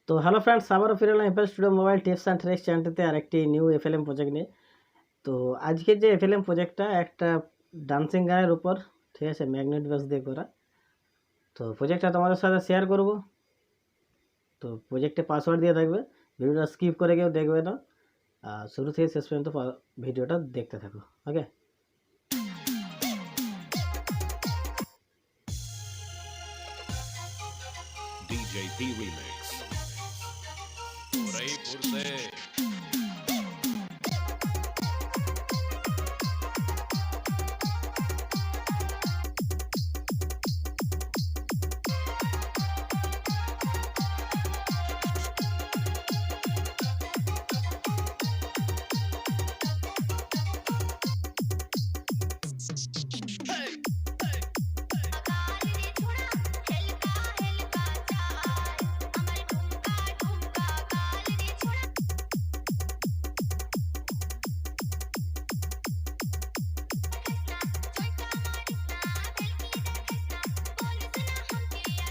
তো hello friends, আবারও ফিরে এলাম FL studio mobile tips and tricks চ্যানেলটিতে আরেকটি নিউ এফএলএম প্রজেক্ট নিয়ে। তো আজকের যে এফএলএম প্রজেক্টটা একটা ডান্সিং গানের উপর, ঠিক আছে, ম্যাগনেট বেস দিয়ে করা। তো প্রজেক্টটা তোমাদের সাথে শেয়ার করব। তো প্রজেক্টে পাসওয়ার্ড দিয়ে থাকবে, ভিডিওটা স্কিপ করে কেউ দেখবে না, শুরু থেকে শেষ পর্যন্ত ভিডিওটা দেখতে থাকো। ওকে, DJP Remix. Udaipur se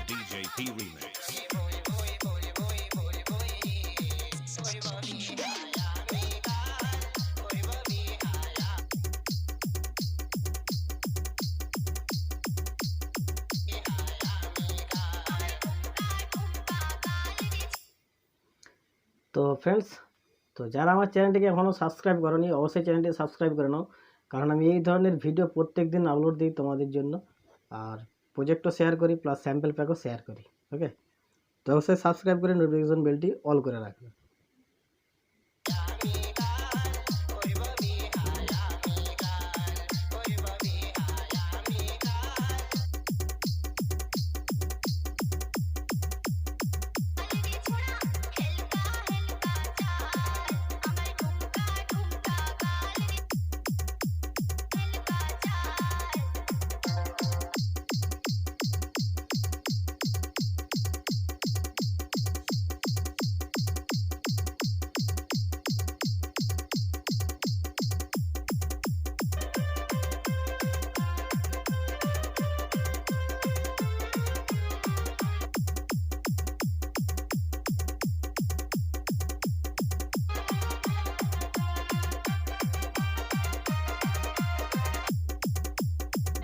DJP Remix. তো ফ্রেন্ডস, তো যারা আমার চ্যানেলটিকে এখনও সাবস্ক্রাইব করোনি অবশ্যই চ্যানেলটি সাবস্ক্রাইব করে নাও, কারণ আমি এই ধরনের ভিডিও প্রত্যেক দিন আপলোড দিই তোমাদের জন্য, আর প্রজেক্টও শেয়ার করি প্লাস স্যাম্পল প্যাকও শেয়ার করি। ওকে, তো অবশ্যই সাবস্ক্রাইব করে নোটিফিকেশন বেলটি অল করে রাখবে।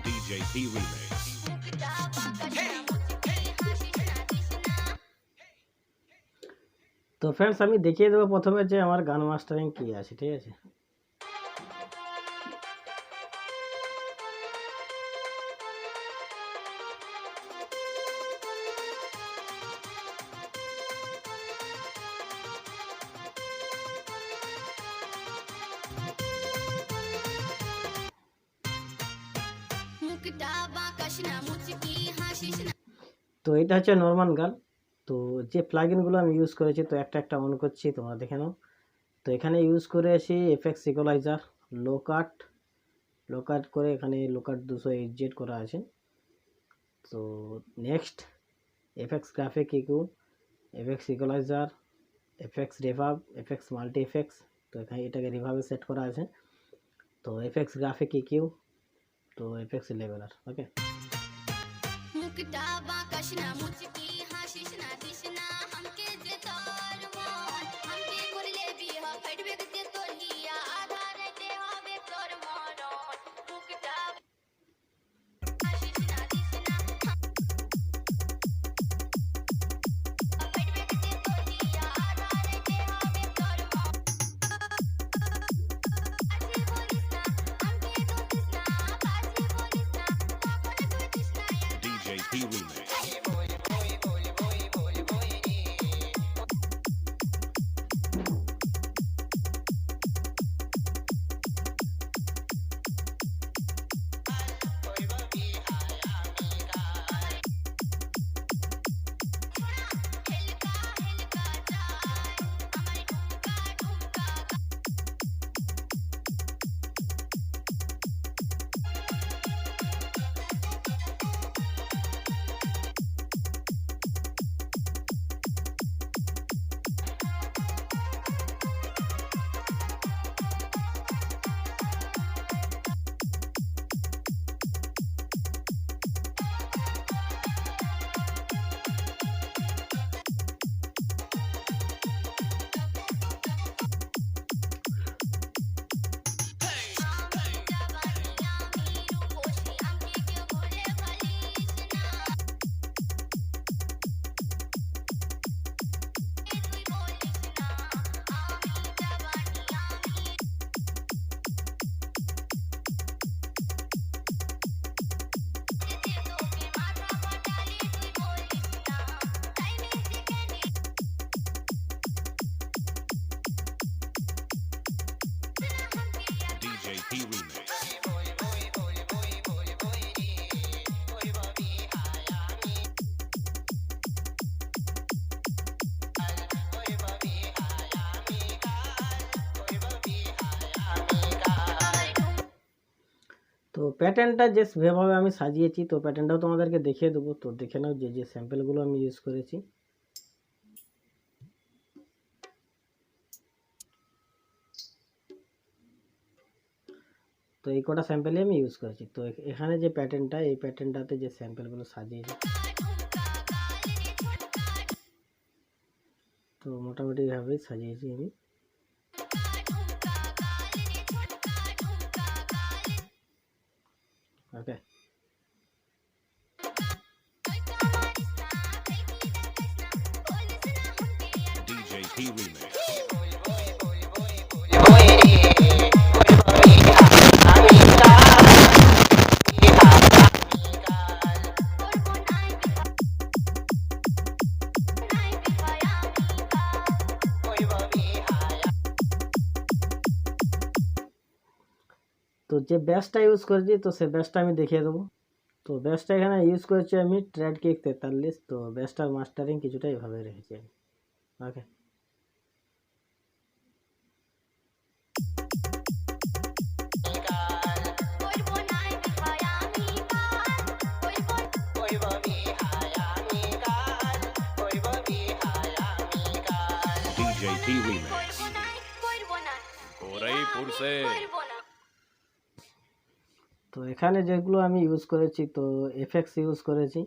DJP Remix. তো ফ্রেন্ডস, আমি দেখিয়ে দেবো প্রথমে যে আমার গান মাস্টারিং কী আছে, ঠিক আছে। তো এটা হচ্ছে নর্মাল গান। তো যে প্লাগইনগুলো আমি ইউজ করেছি, তো একটা একটা অন করছি, তোমরা দেখে নাও। তো এখানে ইউজ করেছি এফএক্স ইকুয়ালাইজার, লো কাট করে এখানে লো কাট 208 করা আছে। তো next FX graphic EQ, FX equaliser, FX reverb, FX multi FX. তো এখানে এটাকে রিভার্বে সেট করা আছে। তো এফএক্স গ্রাফিক ইকিউ, তো FX leveller. Okay, DJP Remix. তো প্যাটার্নটা যেভাবে আমি সাজিয়েছি, তো প্যাটার্নটাও তোমাদেরকে দেখিয়ে দেবো। তো দেখে নাও যে স্যাম্পেলগুলো আমি ইউজ করেছি। তো এই কটা স্যাম্পেলই আমি ইউজ করেছি। তো এখানে যে প্যাটার্নটা, এই প্যাটার্নটাতে যে স্যাম্পেলগুলো সাজিয়েছি, তো মোটামুটি এইভাবেই সাজিয়েছি আমি। ওকে, DJ P Remix. তো যে ব্যাসটা ইউজ করেছি, তো সে ব্যাসটা আমি দেখিয়ে দেবো। তো ব্যাসটা এখানে ইউজ করেছি আমি ট্র্যাড কিক 43। তো ব্যাসটার মাস্টারিং কিছুটা এভাবে রেখেছি আমি। ওকে, DJ P Remix. Udaipur se. তো এখানে যেগুলো আমি ইউজ করেছি, তো এফেক্টস ইউজ করেছি,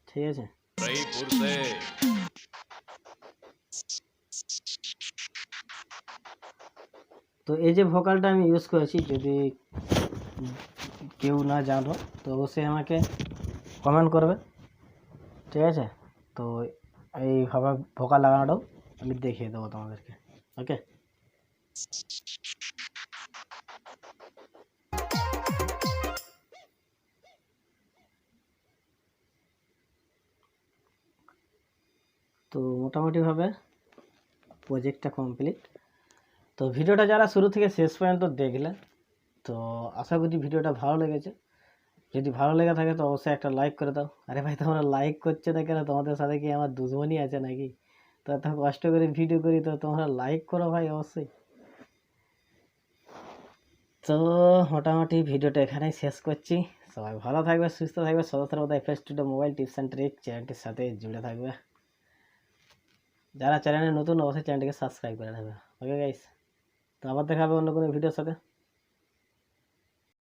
ঠিক আছে। Udaipur se. তো এই যে ভোকালটা আমি ইউজ করেছি, যদি কেউ না জানো তো অবশ্যই আমাকে কমেন্ট করবে, ঠিক আছে। তো এইভাবে ভোকাল লাগানোটাও আমি দেখিয়ে দেবো তোমাদেরকে। ওকে, তো মোটামুটিভাবে প্রজেক্টটা কমপ্লিট। তো ভিডিওটা যারা শুরু থেকে শেষ পর্যন্ত দেখলে, তো আশা করি ভিডিওটা ভালো লেগেছে। যদি ভালো লেগে থাকে তো অবশ্যই একটা লাইক করে দাও। আরে ভাই, তোমরা লাইক করছো না কেন? তোমাদের সাথে কি আমার দুশ্মনী আছে নাকি? তো এত কষ্ট করে ভিডিও করি, তো তোমরা লাইক করো ভাই অবশ্যই। তো মোটামুটি ভিডিওটা এখানেই শেষ করছি। সবাই ভালো থাকবে, সুস্থ থাকবে, সদস্যের মতো FS today mobile tips and trick চ্যানেলটির সাথে জুড়ে থাকবে। যারা চ্যানেলে নতুন অবশ্যই চ্যানেলটিকে সাবস্ক্রাইব করে নেবে। ওকে গাইস, তো আবার দেখা হবে অন্য কোনো ভিডিওর সাথে।